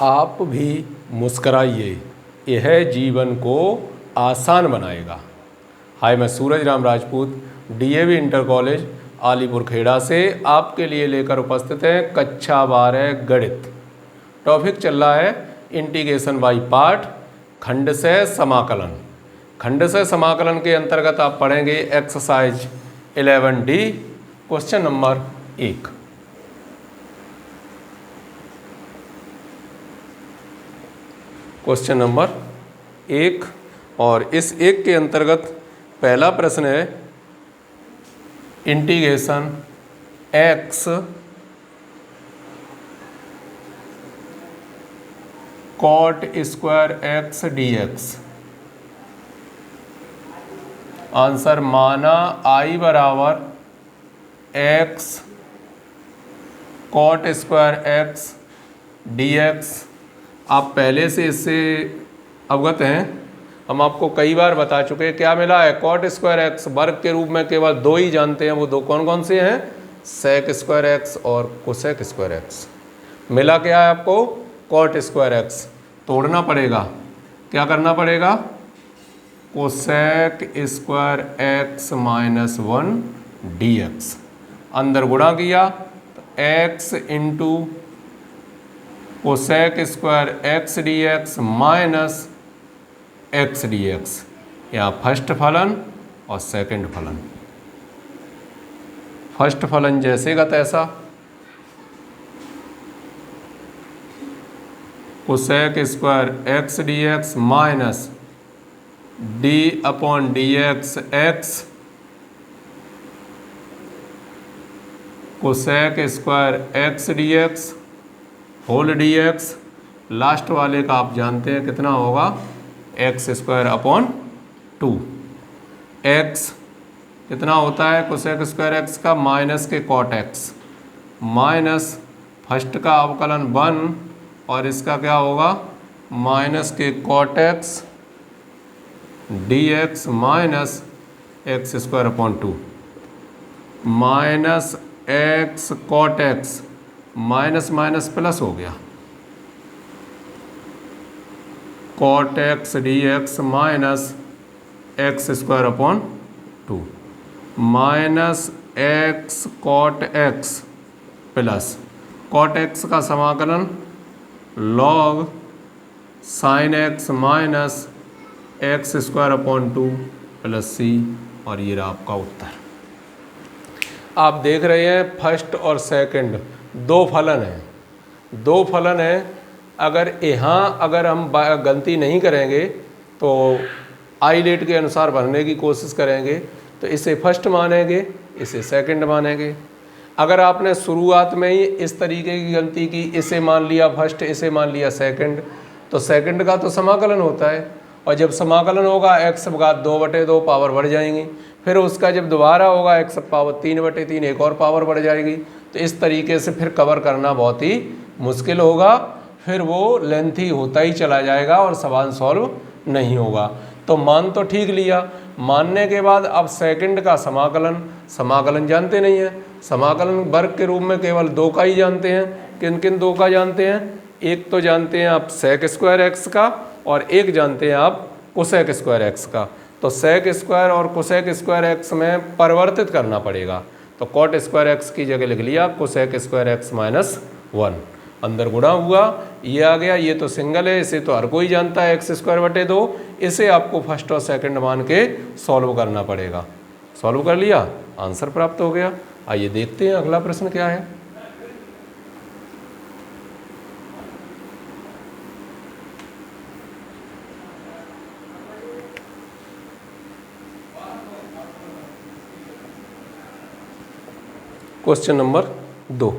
आप भी मुस्कराइए, यह जीवन को आसान बनाएगा। हाय, मैं Suraj Ram Rajput DAV inter college Alipur Kheda से आपके लिए लेकर उपस्थित हैं कक्षा 12 गणित। टॉपिक चल रहा है इंटीग्रेशन बाई पार्ट, खंड से समाकलन। खंड से समाकलन के अंतर्गत आप पढ़ेंगे exercise 11D question number 1। Question number 1 और इस 1 के अंतर्गत पहला प्रश्न है integration x cot square x dx। Answer माना I बराबर x cot square x dx। आप पहले से इससे अवगत हैं, हम आपको कई बार बता चुके हैं। क्या मिला है? कॉट स्क्वायर एक्स वर्ग के रूप में केवल दो ही जानते हैं, वो दो कौन कौन से हैं? सेक स्क्वायर एक्स और कोसेक स्क्वायर एक्स। मिला क्या है आपको? Cot square x. तोड़ना पड़ेगा, क्या करना पड़ेगा? Cosec square x minus 1 dx। अंदर गुणा किया तो x into cosec square x dx minus x dx। यहाँ फर्स्ट फलन और सेकंड फलन। फर्स्ट फलन जैसे का तैसा, cosec square x dx minus d upon dx x cosec square x dx whole dx। Last वाले का आप जानते हैं कितना होगा? X square upon 2। एक्स कितना होता है कोसेक स्क्वायर एक्स का? माइनस के कॉट एक्स माइनस फर्स्ट का अवकलन 1 और इसका क्या होगा? माइनस के cot x dx minus x square upon 2 minus x cot x minus minus plus हो गया, cot x dx minus x square upon 2 minus x cot x plus cot x का समाकलन log sine x minus x square upon 2 plus c। और ये रहा आपका उत्तर। आप देख रहे हैं फर्स्ट और सेकंड दो फलन हैं, दो फलन हैं। अगर हम गलती नहीं करेंगे तो आईलेट के अनुसार भरने की कोशिश करेंगे तो इसे फर्स्ट मानेंगे, इसे सेकंड मानेंगे। अगर आपने शुरुआत में ही इस तरीके की गलती की, इसे मान लिया फर्स्ट, इसे मान लिया सेकंड, तो सेकंड का तो समाकलन होता है और जब समाकलन होगा x घात 2/2 पावर बढ़ जाएंगी। फिर उसका जब दोबारा होगा x पावर 3/3 एक और पावर बढ़ जाएगी। तो इस तरीके से फिर कवर करना बहुत ही मुश्किल होगा, फिर वो लेंथी होता ही चला जाएगा और सवाल सॉल्व नहीं होगा। तो मान तो ठीक लिया, मानने के बाद अब सेकंड का समाकलन जानते नहीं हैं। समाकलन वर्ग के रूप में केवल दो का ही जानते हैं। किन किन दो का जानते हैं? एक तो जानते हैं आप सेक स्क्वायर एक्स का और एक जानते हैं आप कोसेक स्क्वायर एक्स का। तो सेक स्क्वायर और कोसेक स्क्वायर एक्स में परिवर्तित करना पड़ेगा। तो कॉट स्क्वायर एक्स की जगह लिख लिया कोसेक स्क्वायर एक्स माइनस 1। अंदर गुणा हुआ, ये आ गया, ये तो सिंगल है, इसे तो हर कोई जानता है एक्स स्क्वायर बटे 2। इसे आपको फर्स्ट और सेकंड मान के सॉल्व करना पड़ेगा। सॉल्व कर लिया, आंसर प्राप्त हो गया। आइए देखते हैं अगला प्रश्न क्या है। क्वेश्चन नंबर 2,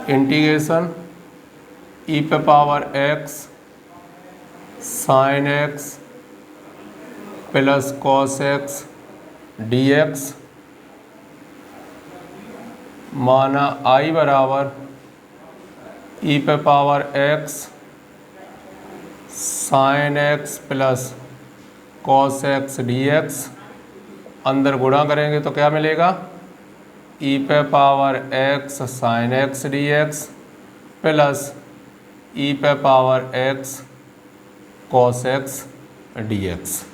इंटीग्रेशन e पे power x sine x plus cos x dx। माना I बराबर e पे power x sine x plus cos x dx। अंदर गुणा करेंगे तो क्या मिलेगा? e पे power x sine x dx plus e पे power x cos x d x.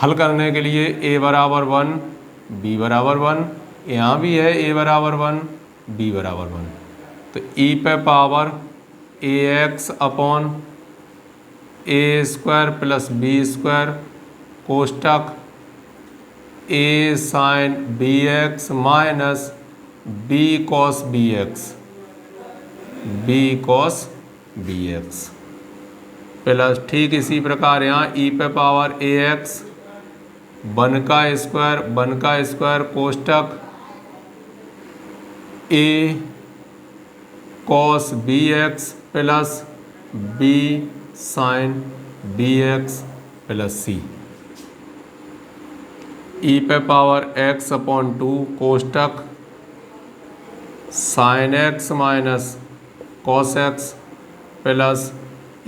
हल करने के लिए ए बराबर 1 बी बराबर 1, यहाँ भी है ए बराबर 1 बी बराबर 1, तो ई पे power a x upon a square plus b square कोष्टक a sine b x minus b cos b x plus ठीक इसी प्रकार यहाँ ई पे पावर ए एक्स 1 का स्क्वायर कोष्टक a cos b x plus b sine b x plus c. E पे power x upon 2 कोष्टक sine x minus cos x plus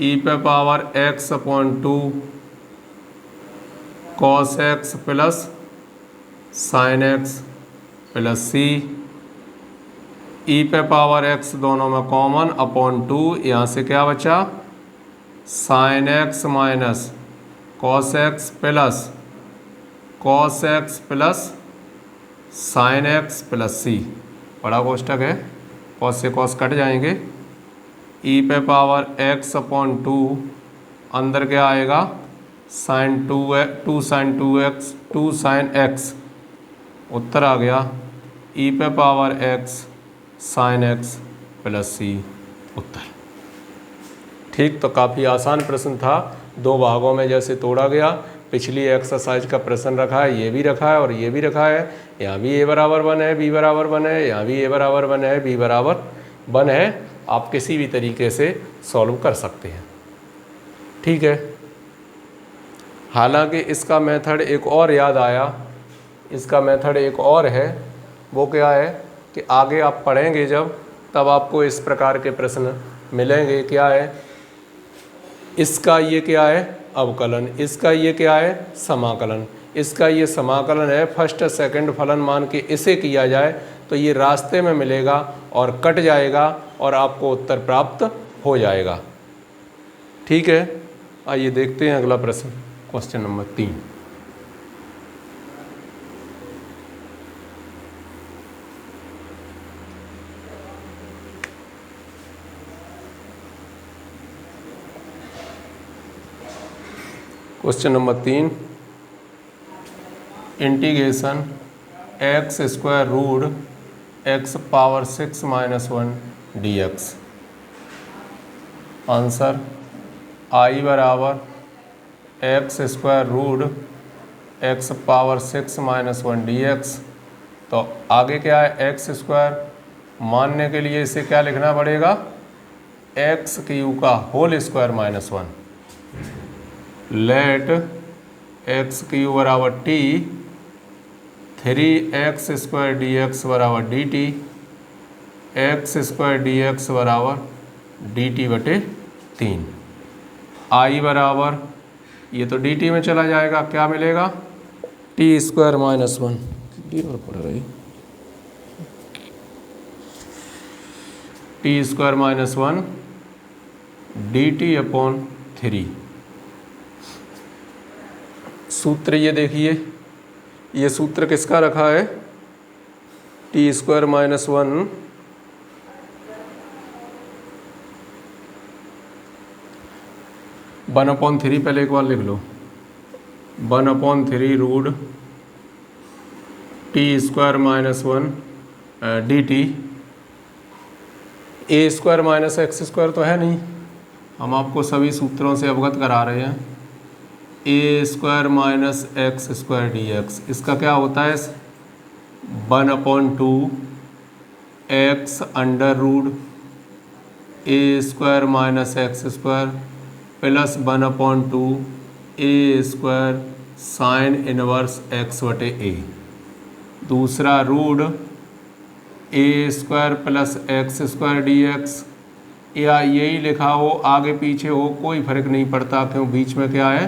e पे power x upon 2 cos x plus sine x plus c. E पे power x दोनों में common upon 2, यहाँ से क्या बचा sine x minus cos x plus sine x plus c. बड़ा कोष्टक है, कॉस से कॉस कट जाएंगे। ई पे पावर एक्स अपॉन 2 अंदर क्या आएगा साइन 2 साइन एक्स उत्तर आ गया ई पे power x sine x plus c उत्तर। ठीक, तो काफ़ी आसान प्रश्न था, 2 भागों में जैसे तोड़ा गया। पिछली एक्सरसाइज का प्रश्न रखा है, ये भी रखा है और ये भी रखा है। यहाँ भी ए बराबर 1 है बी बराबर 1 है, यहाँ भी ए बराबर 1 है बी बराबर 1 है। आप किसी भी तरीके से सॉल्व कर सकते हैं। ठीक है, हालांकि इसका मेथड एक और याद आया, इसका मेथड एक और है। वो क्या है कि आगे आप पढ़ेंगे जब, तब आपको इस प्रकार के प्रश्न मिलेंगे। क्या है, इसका ये क्या है अवकलन, इसका ये क्या है समाकलन, इसका ये समाकलन है। फर्स्ट सेकंड फलन मान के इसे किया जाए तो ये रास्ते में मिलेगा और कट जाएगा और आपको उत्तर प्राप्त हो जाएगा। ठीक है, आइए देखते हैं अगला प्रश्न, question number 3। Question number 3, integration x square root x power 6 minus 1 d x. Answer I बराबर x square root x power 6 minus 1 d x. तो आगे क्या है, एक्स स्क्वायर मानने के लिए इसे क्या लिखना पड़ेगा, एक्स क्यू का whole square minus 1। Let x cube बराबर t 3x square d x बराबर d t, x square d x बराबर डी टी बटे 3। आई बराबर ये तो डी टी में चला जाएगा, क्या मिलेगा टी स्क्वायर माइनस 1 पड़ रही T square minus 1 d T upon 3। सूत्र ये देखिए, ये सूत्र किसका रखा है, टी स्क्वायर माइनस 1 1/3, पहले एक बार लिख लो, 1/3 root t square minus 1 d t. A square minus x square तो है नहीं, हम आपको सभी सूत्रों से अवगत करा रहे हैं। A square minus x square d x, इसका क्या होता है 1/2 x under root a square minus x square plus 1/2 a square sine inverse x बटे ए। दूसरा root a square plus x square d x, या यही लिखा हो आगे पीछे हो कोई फर्क नहीं पड़ता, क्यों बीच में क्या है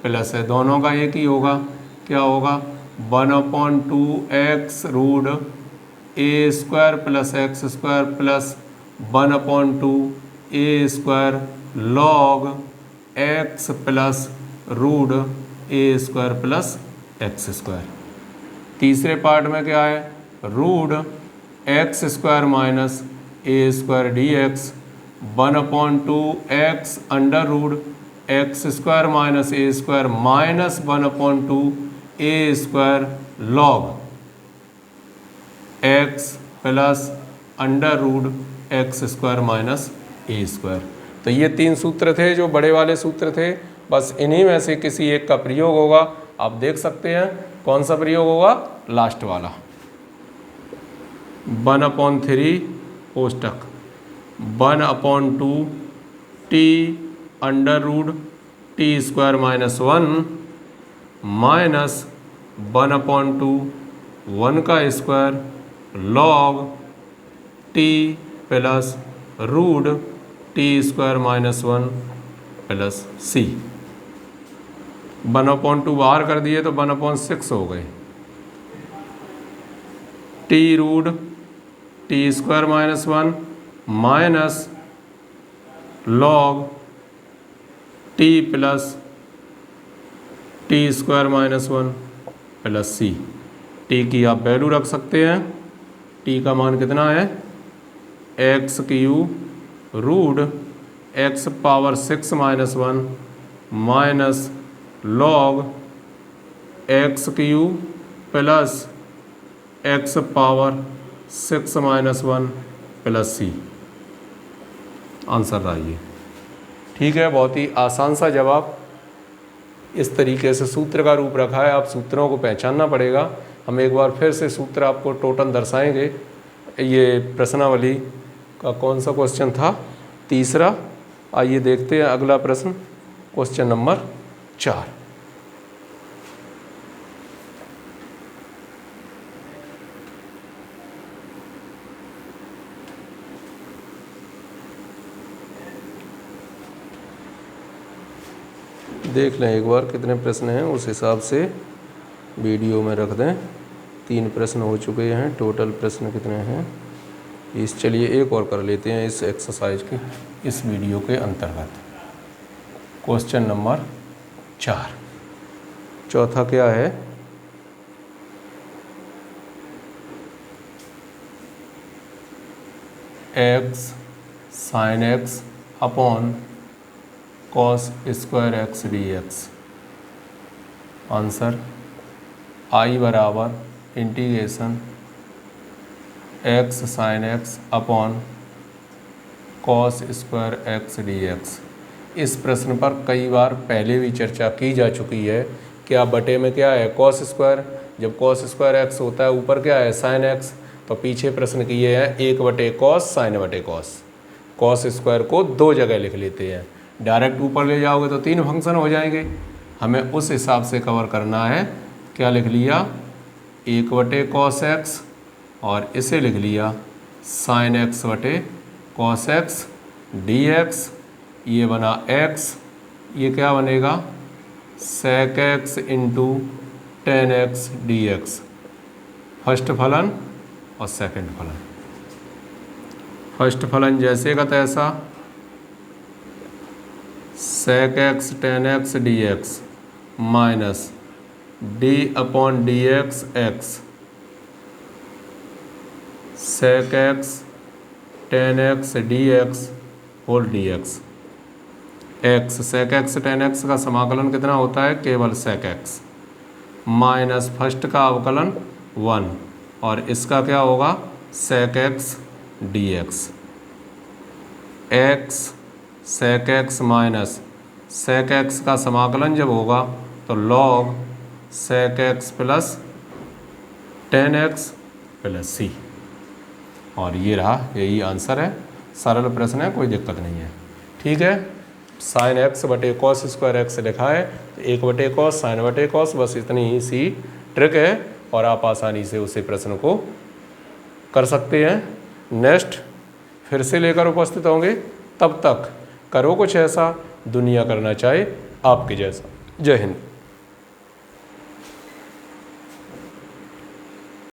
प्लस है, दोनों का एक ही होगा। क्या होगा 1/2 x root a square plus x square plus 1/2 a square log x plus root a square plus x square. तीसरे पार्ट में क्या है, root x square minus a square d x 1/2 x under root x square minus a square minus 1/2 a square log x plus under root x square minus a square. तो ये 3 सूत्र थे जो बड़े वाले सूत्र थे, बस इन्हीं में से किसी एक का प्रयोग होगा। आप देख सकते हैं कौन सा प्रयोग होगा, लास्ट वाला 1/3 कोष्टक 1/2 t under root t square minus 1 minus 1/2 1 का square log t plus root t square minus 1 plus c. 1/2 बाहर कर दिए तो 1/6 हो गए, t root t square minus 1 minus log t plus t square minus 1 plus c. T की आप value रख सकते हैं, टी का मान कितना है, x q root x power 6 minus 1 minus log x q plus x power 6 minus 1 plus c answer रहा ये। ठीक है, बहुत ही आसान सा जवाब। इस तरीके से सूत्र का रूप रखा है, आप सूत्रों को पहचानना पड़ेगा। हम एक बार फिर से सूत्र आपको टोटल दर्शाएंगे। ये प्रश्नावली का कौन सा क्वेश्चन था, तीसरा। आइए देखते हैं अगला प्रश्न, क्वेश्चन नंबर 4। देख लें एक बार कितने प्रश्न हैं, उस हिसाब से वीडियो में रख दें। 3 प्रश्न हो चुके हैं, टोटल प्रश्न कितने हैं इस, चलिए एक और कर लेते हैं इस एक्सरसाइज की, इस वीडियो के अंतर्गत। क्वेश्चन नंबर 4 चौथा क्या है, x sine x upon cos square x d x. Answer I बराबर integration x sine x upon cos square x d x. इस प्रश्न पर कई बार पहले भी चर्चा की जा चुकी है। क्या बटे में क्या है, कॉस स्क्वायर। जब कॉस स्क्वायर एक्स होता है, ऊपर क्या है, साइन एक्स। तो पीछे प्रश्न किए हैं 1 बटे कॉस साइन बटे कॉस। कॉस स्क्वायर को 2 जगह लिख लेते हैं, डायरेक्ट ऊपर ले जाओगे तो 3 फंक्शन हो जाएंगे। हमें उस हिसाब से कवर करना है। क्या लिख लिया, 1 बटे कॉस एक्स, और इसे लिख लिया साइन एक्स बटे कॉस एक्स डी एक्स। ये बना एक्स, ये क्या बनेगा, sec x into tan x d x. First फलन और सेकंड फलन। फर्स्ट फलन जैसे का तैसा, sec x tan x d x minus d upon d x x, sec x tan x d x whole d x. X sec x tan x का समाकलन कितना होता है, केवल सेक एक्स, माइनस फर्स्ट का अवकलन 1, और इसका क्या होगा, sec x d x. X sec x minus sec x का समाकलन जब होगा तो log sec x plus tan x plus c. और ये रहा, यही आंसर है। सरल प्रश्न है, कोई दिक्कत नहीं है। ठीक है, साइन एक्स बटे कॉस स्क्वायर एक्स लिखा है, तो 1 बटे कॉस साइन बटे कॉस, बस इतनी ही सी ट्रिक है और आप आसानी से उसे प्रश्न को कर सकते हैं। नेक्स्ट फिर से लेकर उपस्थित होंगे, तब तक करो कुछ ऐसा दुनिया करना चाहे आपके जैसा। जय हिंद।